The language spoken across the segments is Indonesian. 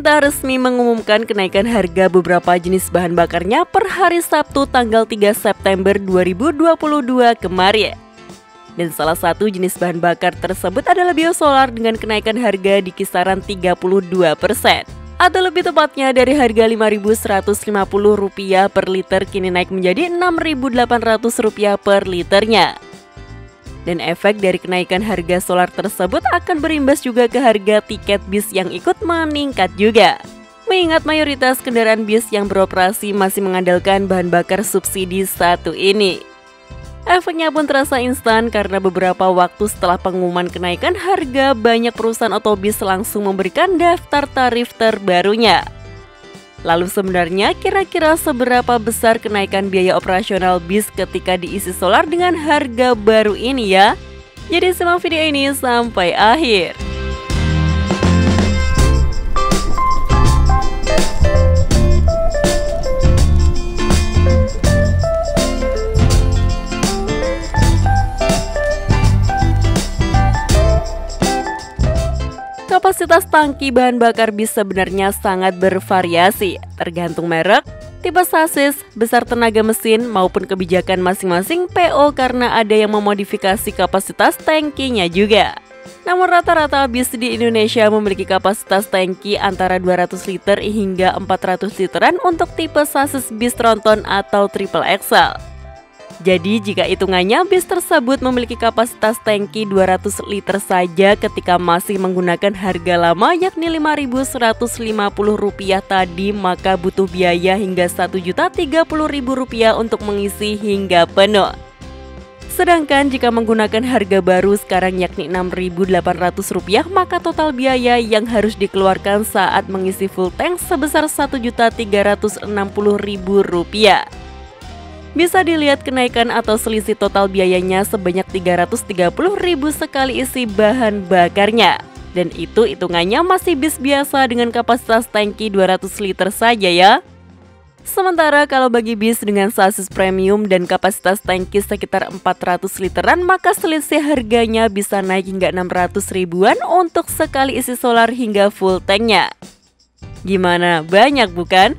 pemerintah resmi mengumumkan kenaikan harga beberapa jenis bahan bakarnya per hari Sabtu tanggal 3 September 2022 kemarin. Dan salah satu jenis bahan bakar tersebut adalah biosolar dengan kenaikan harga di kisaran 32%. Atau lebih tepatnya dari harga Rp5.150 per liter kini naik menjadi Rp6.800 per liternya. Dan efek dari kenaikan harga solar tersebut akan berimbas juga ke harga tiket bis yang ikut meningkat juga. Mengingat mayoritas kendaraan bis yang beroperasi masih mengandalkan bahan bakar subsidi satu ini. Efeknya pun terasa instan karena beberapa waktu setelah pengumuman kenaikan harga, banyak perusahaan otobis langsung memberikan daftar tarif terbarunya. Lalu sebenarnya kira-kira seberapa besar kenaikan biaya operasional bis ketika diisi solar dengan harga baru ini ya? Jadi simak video ini sampai akhir. Kapasitas tangki bahan bakar bis sebenarnya sangat bervariasi, tergantung merek, tipe sasis, besar tenaga mesin, maupun kebijakan masing-masing PO karena ada yang memodifikasi kapasitas tangkinya juga. Namun rata-rata bis di Indonesia memiliki kapasitas tangki antara 200 liter hingga 400 literan untuk tipe sasis bis tronton atau triple axle. Jadi jika hitungannya bis tersebut memiliki kapasitas tangki 200 liter saja ketika masih menggunakan harga lama yakni Rp5.150 tadi, maka butuh biaya hingga Rp1.030.000 untuk mengisi hingga penuh. Sedangkan jika menggunakan harga baru sekarang yakni Rp6.800, maka total biaya yang harus dikeluarkan saat mengisi full tank sebesar Rp1.360.000. Bisa dilihat kenaikan atau selisih total biayanya sebanyak Rp330.000 sekali isi bahan bakarnya. Dan itu hitungannya masih bis biasa dengan kapasitas tangki 200 liter saja ya. Sementara kalau bagi bis dengan sasis premium dan kapasitas tangki sekitar 400 literan, maka selisih harganya bisa naik hingga 600 ribuan untuk sekali isi solar hingga full tanknya. Gimana? Banyak bukan?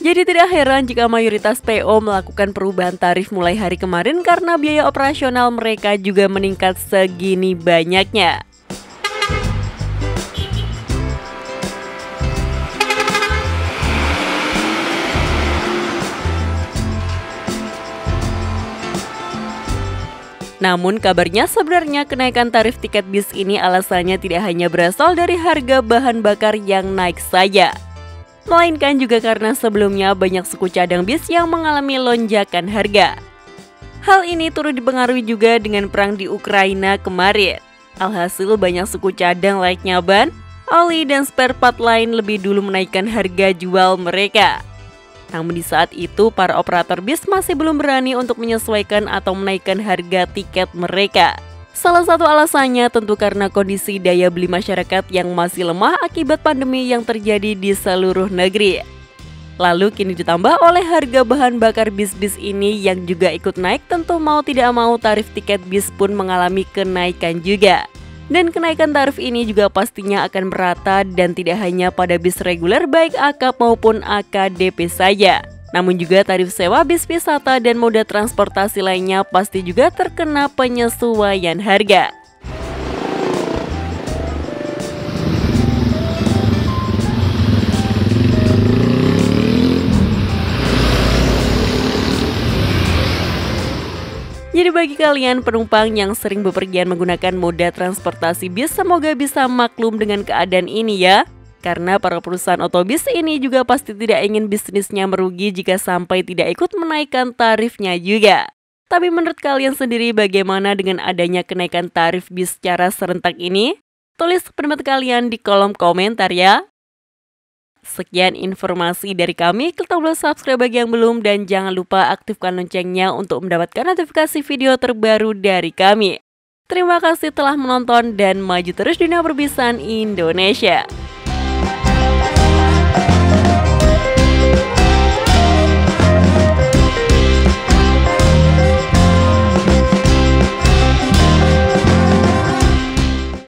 Jadi tidak heran jika mayoritas PO melakukan perubahan tarif mulai hari kemarin karena biaya operasional mereka juga meningkat segini banyaknya. Namun kabarnya sebenarnya kenaikan tarif tiket bis ini alasannya tidak hanya berasal dari harga bahan bakar yang naik saja, melainkan juga karena sebelumnya banyak suku cadang bis yang mengalami lonjakan harga. Hal ini turut dipengaruhi juga dengan perang di Ukraina kemarin. Alhasil banyak suku cadang layaknya ban, oli, dan spare part lain lebih dulu menaikkan harga jual mereka. Namun di saat itu para operator bis masih belum berani untuk menyesuaikan atau menaikkan harga tiket mereka. Salah satu alasannya tentu karena kondisi daya beli masyarakat yang masih lemah akibat pandemi yang terjadi di seluruh negeri. Lalu kini ditambah oleh harga bahan bakar bis-bis ini yang juga ikut naik, tentu mau tidak mau tarif tiket bis pun mengalami kenaikan juga. Dan kenaikan tarif ini juga pastinya akan merata dan tidak hanya pada bis reguler baik AKAP maupun AKDP saja. Namun juga tarif sewa bis wisata dan moda transportasi lainnya pasti juga terkena penyesuaian harga. Jadi bagi kalian penumpang yang sering bepergian menggunakan moda transportasi bis, semoga bisa maklum dengan keadaan ini ya. Karena para perusahaan otobis ini juga pasti tidak ingin bisnisnya merugi jika sampai tidak ikut menaikkan tarifnya juga. Tapi menurut kalian sendiri bagaimana dengan adanya kenaikan tarif bis secara serentak ini? Tulis pendapat kalian di kolom komentar ya. Sekian informasi dari kami, klik tombol subscribe bagi yang belum dan jangan lupa aktifkan loncengnya untuk mendapatkan notifikasi video terbaru dari kami. Terima kasih telah menonton dan maju terus dunia perbisan Indonesia.